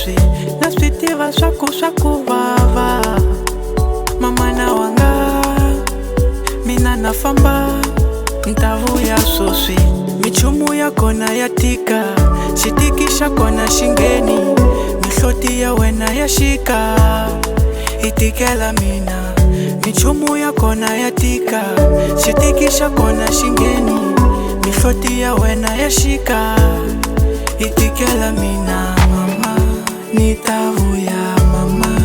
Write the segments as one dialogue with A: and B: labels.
A: swoswi na swi tiva swaku vava. Mama na wanga mina na famba nta vuya swoswi. Michumu ya kona ya tika, xitiki xa kona xingeni, mihloti ya wena ya xika itikela mina. Michumu ya kona ya tika, xitiki xa kona xingeni, mihloti ya wena ya xika itikela mina. Mama nitavuya, mama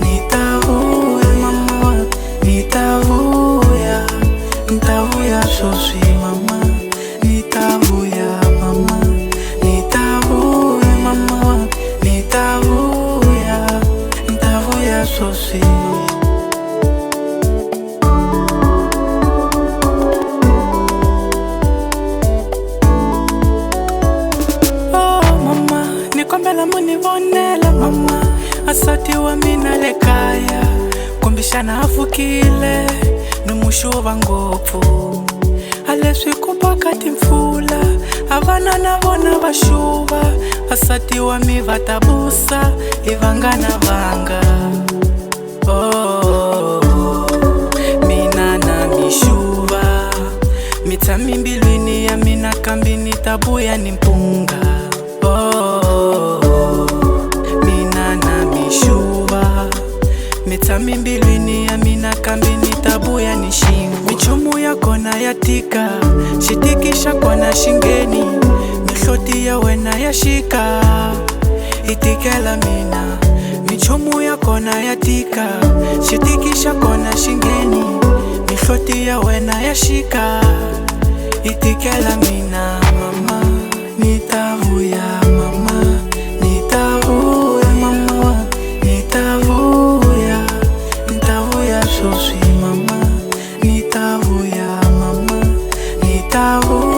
A: nitavuya, mama nitavuya, nitavuya swoswi mama nitavuya, mama nitavuya, mama nitavuya, nitavuya swoswi. Kombela munivonela mama, asati wa mina le kaya, kumbixana afukile ni muxuva ngopfu. Aleswi ku paka timpfula, a vana na vona va xuva, asati wa mi va ta busa hi vangana vanga. Mina na mixuva, mi tshami mbilwini ya mina kambe ni ta vuya ni mpunga. Mina na mixuva, mi tshami mbilwini ya mina kambe ni ta vuya ni xingu. Michumu ya kona ya tika, xitiki xa kona xingeni, mihloti ya wena ya xika itikela mina. Michumu ya kona ya tika, xitiki xa kona xingeni, mihloti ya wena ya xika itikela mina. Mama nitavuya, mama nitavuya, mama nitavuya, nitavuya swoswi mama nitavuya, mama nitavuya.